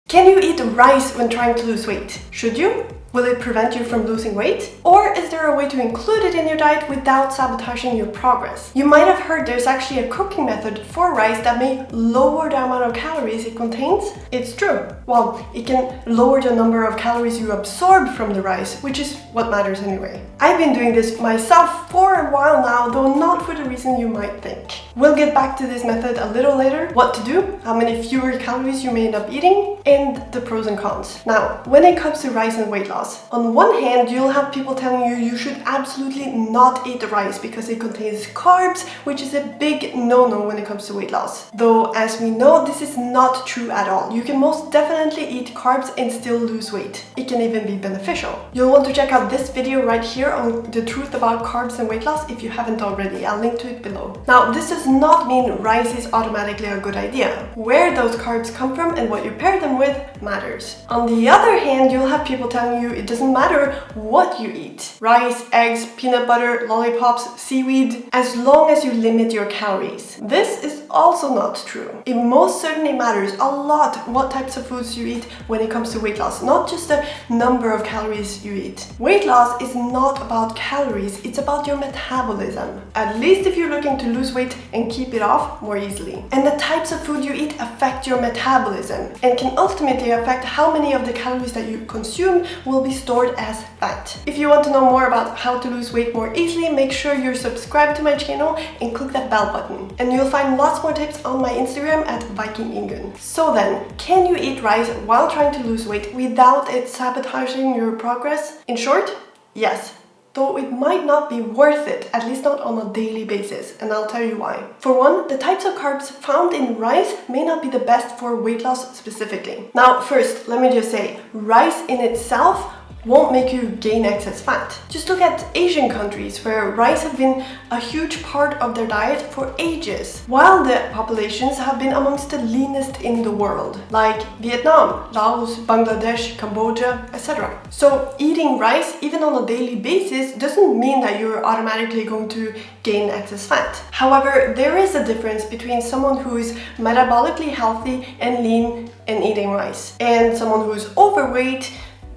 Can you eat rice when trying to lose weight? Should you? Will it prevent you from losing weight? Or is there a way to include it in your diet without sabotaging your progress? You might have heard there's actually a cooking method for rice that may lower the amount of calories it contains. It's true. Well, it can lower the number of calories you absorb from the rice, which is what matters anyway. I've been doing this myself for a while now, though not for the reason you might think. We'll get back to this method a little later, what to do, how many fewer calories you may end up eating, and the pros and cons. Now, when it comes to rice and weight loss, on one hand, you'll have people telling you should absolutely not eat the rice because it contains carbs, which is a big no-no when it comes to weight loss. Though, as we know, this is not true at all. You can most definitely eat carbs and still lose weight. It can even be beneficial. You'll want to check out this video right here on the truth about carbs and weight loss if you haven't already. I'll link to it below. Now, this does not mean rice is automatically a good idea. Where those carbs come from and what you pair them with matters. On the other hand, you'll have people telling you it doesn't matter what you eat. Rice, eggs, peanut butter, lollipops, seaweed, as long as you limit your calories. This is also not true. It most certainly matters a lot what types of foods you eat when it comes to weight loss, not just the number of calories you eat. Weight loss is not about calories, it's about your metabolism. At least if you're looking to lose weight and keep it off more easily. And the types of food you eat affect your metabolism and can ultimately affect how many of the calories that you consume will be stored as fat. If you want to know more about how to lose weight more easily, make sure you're subscribed to my channel and click that bell button. And you'll find lots more tips on my Instagram at VikingIngun. So then, can you eat rice while trying to lose weight without it sabotaging your progress? In short, yes. Though it might not be worth it, at least not on a daily basis, and I'll tell you why. For one, the types of carbs found in rice may not be the best for weight loss specifically. Now, first, let me just say, rice in itself won't make you gain excess fat. Just look at Asian countries where rice has been a huge part of their diet for ages, while the populations have been amongst the leanest in the world, like Vietnam, Laos, Bangladesh, Cambodia, etc. So eating rice, even on a daily basis, doesn't mean that you're automatically going to gain excess fat. However, there is a difference between someone who is metabolically healthy and lean and eating rice, and someone who is overweight,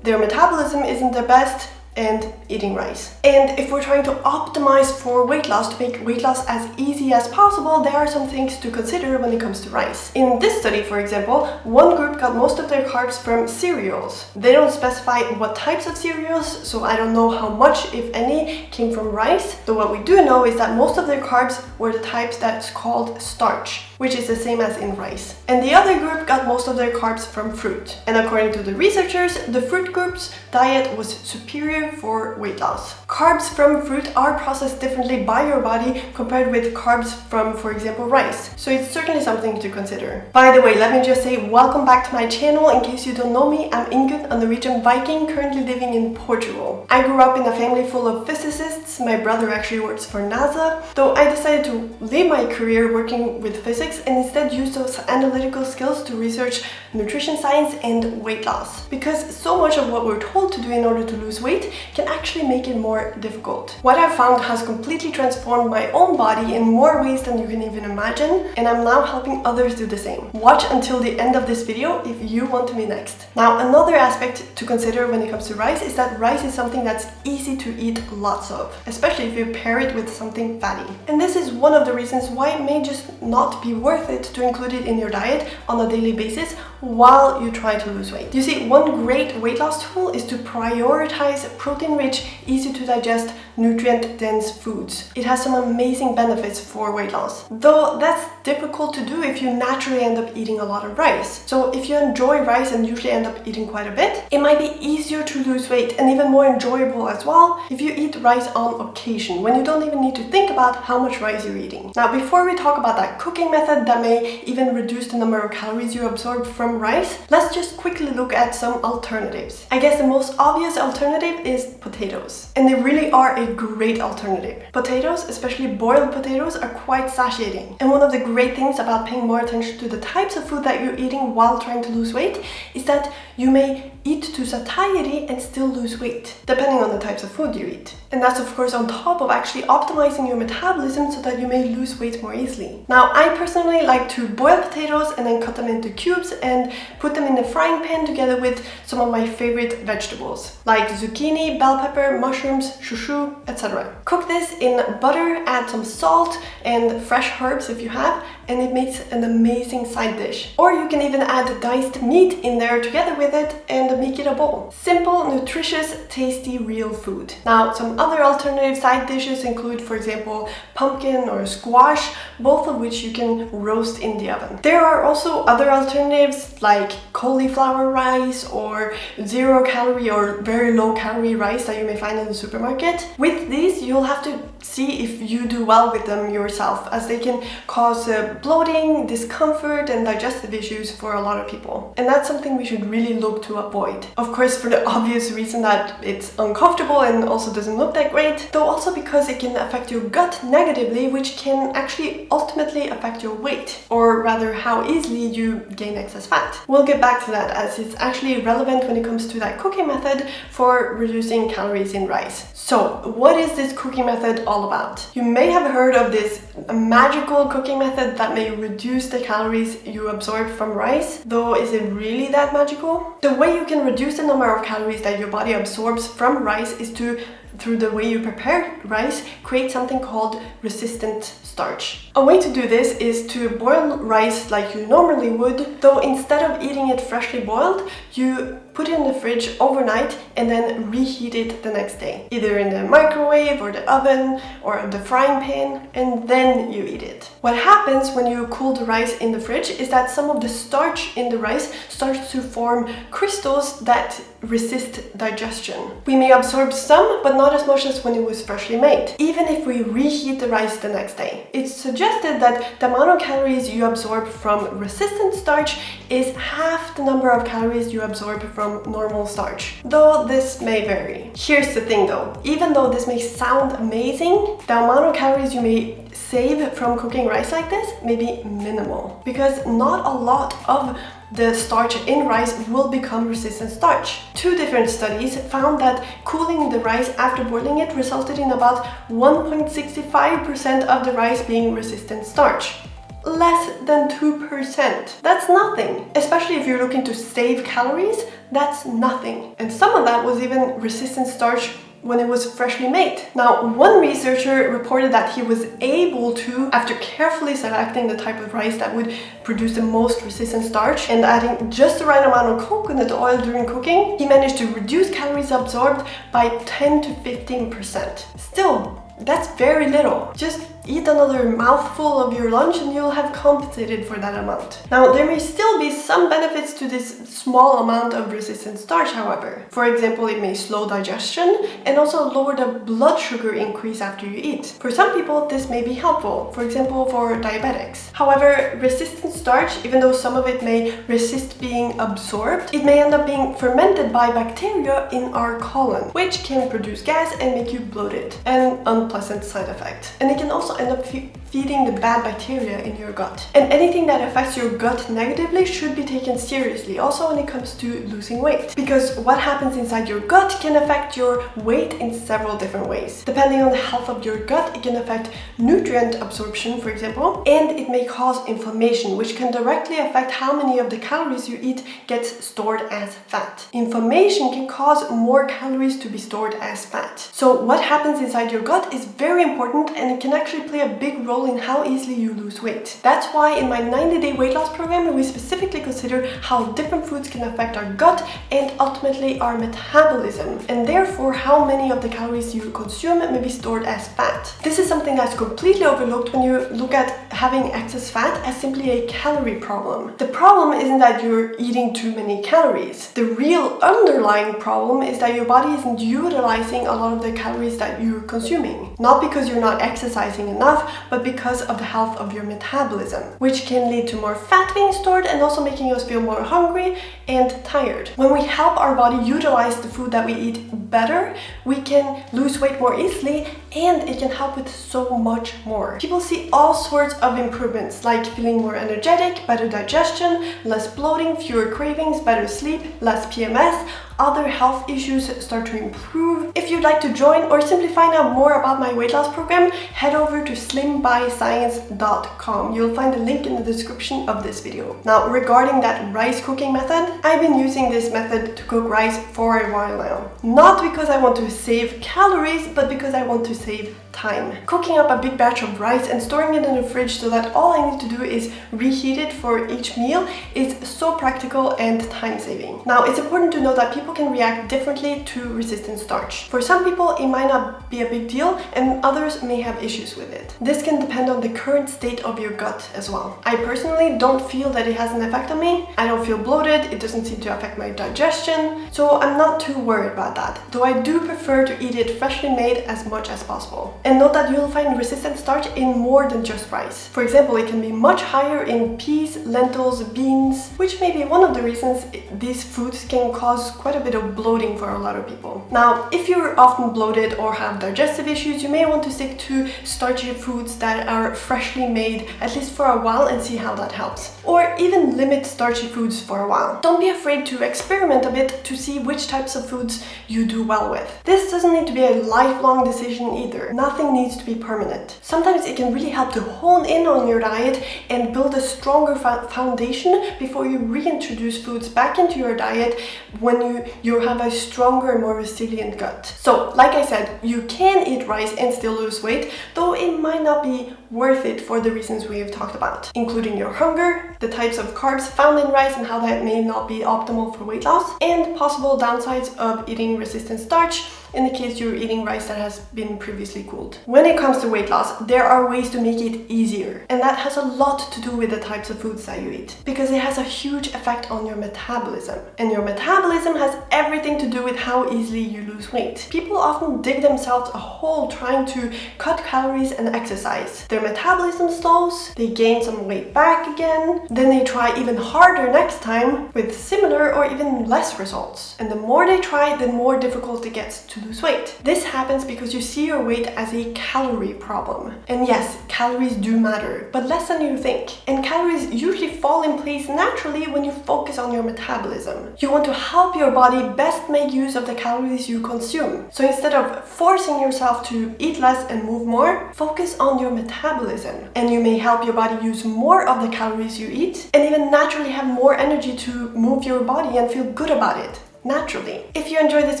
their metabolism isn't the best, and eating rice. And if we're trying to optimize for weight loss, to make weight loss as easy as possible, there are some things to consider when it comes to rice. In this study, for example, one group got most of their carbs from cereals. They don't specify what types of cereals, so I don't know how much, if any, came from rice. Though what we do know is that most of their carbs were the types that's called starch, which is the same as in rice. And the other group got most of their carbs from fruit. And according to the researchers, the fruit group's diet was superior for weight loss. Carbs from fruit are processed differently by your body compared with carbs from, for example, rice. So it's certainly something to consider. By the way, let me just say welcome back to my channel. In case you don't know me, I'm Ingun, a Norwegian Viking currently living in Portugal. I grew up in a family full of physicists. My brother actually works for NASA, though I decided to leave my career working with physics and instead use those analytical skills to research nutrition science and weight loss. Because so much of what we're told to do in order to lose weight can actually make it more difficult. What I've found has completely transformed my own body in more ways than you can even imagine, and I'm now helping others do the same. Watch until the end of this video if you want to be next. Now, another aspect to consider when it comes to rice is that rice is something that's easy to eat lots of, especially if you pair it with something fatty. And this is one of the reasons why it may just not be worth it to include it in your diet on a daily basis while you try to lose weight. You see, one great weight loss tool is to prioritize protein-rich, easy-to-digest, nutrient-dense foods. It has some amazing benefits for weight loss, though that's difficult to do if you naturally end up eating a lot of rice. So if you enjoy rice and usually end up eating quite a bit, it might be easier to lose weight and even more enjoyable as well if you eat rice on occasion, when you don't even need to think about how much rice you're eating. Now, before we talk about that cooking method that may even reduce the number of calories you absorb from rice, let's just quickly look at some alternatives. I guess the most obvious alternative is potatoes. And they really are a great alternative. Potatoes, especially boiled potatoes, are quite satiating. And one of the great things about paying more attention to the types of food that you're eating while trying to lose weight is that you may eat to satiety and still lose weight, depending on the types of food you eat. And that's of course on top of actually optimizing your metabolism so that you may lose weight more easily. Now, I personally like to boil potatoes and then cut them into cubes and put them in the frying pan together with some of my favorite vegetables, like zucchini, bell pepper, mushrooms, shushu, etc. Cook this in butter, add some salt and fresh herbs if you have, and it makes an amazing side dish. Or you can even add diced meat in there together with it and make it a bowl. Simple, nutritious, tasty, real food. Now, some other alternative side dishes include, for example, pumpkin or squash, both of which you can roast in the oven. There are also other alternatives like cauliflower rice or 0-calorie or very low-calorie rice that you may find in the supermarket. With these, you'll have to see if you do well with them yourself, as they can cause bloating, discomfort, and digestive issues for a lot of people. And that's something we should really look to avoid. Of course, for the obvious reason that it's uncomfortable and also doesn't look that great, though also because it can affect your gut negatively, which can actually ultimately affect your weight, or rather how easily you gain excess fat. We'll get back to that, as it's actually relevant when it comes to that cooking method for reducing calories in rice. So, what is this cooking method all about? You may have heard of this magical cooking method that may reduce the calories you absorb from rice, though is it really that magical? The way you can reduce the number of calories that your body absorbs from rice is to, through the way you prepare rice, create something called resistant starch. A way to do this is to boil rice like you normally would, though instead of eating it freshly boiled, you put it in the fridge overnight and then reheat it the next day, either in the microwave or the oven or the frying pan, and then you eat it. What happens when you cool the rice in the fridge is that some of the starch in the rice starts to form crystals that resist digestion. We may absorb some, but not as much as when it was freshly made, even if we reheat the rice the next day. It's suggested that the amount of calories you absorb from resistant starch is half the number of calories you absorb from normal starch, though this may vary. Here's the thing though, even though this may sound amazing, the amount of calories you may save from cooking rice like this may be minimal, because not a lot of the starch in rice will become resistant starch. 2 different studies found that cooling the rice after boiling it resulted in about 1.65% of the rice being resistant starch. Less than 2%. That's nothing. Especially if you're looking to save calories, that's nothing. And some of that was even resistant starch when it was freshly made. Now, one researcher reported that he was able to, after carefully selecting the type of rice that would produce the most resistant starch and adding just the right amount of coconut oil during cooking, he managed to reduce calories absorbed by 10 to 15%. Still, that's very little. Just eat another mouthful of your lunch and you'll have compensated for that amount. Now, there may still be some benefits to this small amount of resistant starch, however. For example, it may slow digestion and also lower the blood sugar increase after you eat. For some people, this may be helpful, for example, for diabetics. However, resistant starch, even though some of it may resist being absorbed, it may end up being fermented by bacteria in our colon, which can produce gas and make you bloated, an unpleasant side effect. And it can also end up feeding the bad bacteria in your gut. And anything that affects your gut negatively should be taken seriously, also when it comes to losing weight. Because what happens inside your gut can affect your weight in several different ways. Depending on the health of your gut, it can affect nutrient absorption, for example, and it may cause inflammation, which can directly affect how many of the calories you eat gets stored as fat. Inflammation can cause more calories to be stored as fat. So what happens inside your gut is very important, and it can actually play a big role in how easily you lose weight. That's why in my 90-day weight loss program, we specifically consider how different foods can affect our gut and ultimately our metabolism, and therefore how many of the calories you consume may be stored as fat. This is something that's completely overlooked when you look at having excess fat as simply a calorie problem. The problem isn't that you're eating too many calories. The real underlying problem is that your body isn't utilizing a lot of the calories that you're consuming. Not because you're not exercising eating enough, but because of the health of your metabolism, which can lead to more fat being stored and also making us feel more hungry and tired. When we help our body utilize the food that we eat better, we can lose weight more easily, and it can help with so much more. People see all sorts of improvements, like feeling more energetic, better digestion, less bloating, fewer cravings, better sleep, less PMS. Other health issues start to improve. If you'd like to join or simply find out more about my weight loss program, head over to slimbyscience.com. You'll find the link in the description of this video. Now, regarding that rice cooking method, I've been using this method to cook rice for a while now. Not because I want to save calories, but because I want to save time. Cooking up a big batch of rice and storing it in the fridge so that all I need to do is reheat it for each meal is so practical and time-saving. Now, it's important to know that people can react differently to resistant starch. For some people, it might not be a big deal, and others may have issues with it. This can depend on the current state of your gut as well. I personally don't feel that it has an effect on me. I don't feel bloated, it doesn't seem to affect my digestion, so I'm not too worried about that, though I do prefer to eat it freshly made as much as possible. And note that you'll find resistant starch in more than just rice. For example, it can be much higher in peas, lentils, beans, which may be one of the reasons these foods can cause quite a bit of bloating for a lot of people. Now, if you're often bloated or have digestive issues, you may want to stick to starchy foods that are freshly made, at least for a while, and see how that helps. Or even limit starchy foods for a while. Don't be afraid to experiment a bit to see which types of foods you do well with. This doesn't need to be a lifelong decision either. Nothing needs to be permanent. Sometimes it can really help to hone in on your diet and build a stronger foundation before you reintroduce foods back into your diet when you have a stronger, more resilient gut. So, like I said, you can eat rice and still lose weight, though it might not be worth it for the reasons we have talked about, including your hunger, the types of carbs found in rice and how that may not be optimal for weight loss, and possible downsides of eating resistant starch in the case you're eating rice that has been previously cooled. When it comes to weight loss, there are ways to make it easier, and that has a lot to do with the types of foods that you eat, because it has a huge effect on your metabolism, and your metabolism has everything to do with how easily you lose weight. People often dig themselves a hole trying to cut calories and exercise. Their metabolism stalls, they gain some weight back again, then they try even harder next time with similar or even less results. And the more they try, the more difficult it gets to lose weight. This happens because you see your weight as a calorie problem. And yes, calories do matter, but less than you think. And calories usually fall in place naturally when you focus on your metabolism. You want to help your body best make use of the calories you consume. So instead of forcing yourself to eat less and move more, focus on your metabolism. And you may help your body use more of the calories you eat and even naturally have more energy to move your body and feel good about it. Naturally. If you enjoyed this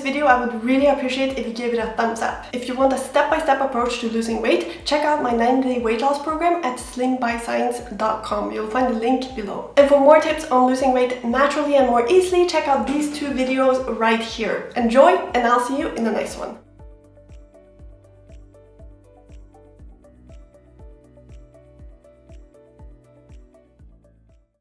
video, I would really appreciate if you gave it a thumbs up. If you want a step-by-step approach to losing weight, check out my 90-day weight loss program at slimbyscience.com. You'll find the link below. And for more tips on losing weight naturally and more easily, check out these two videos right here. Enjoy, and I'll see you in the next one.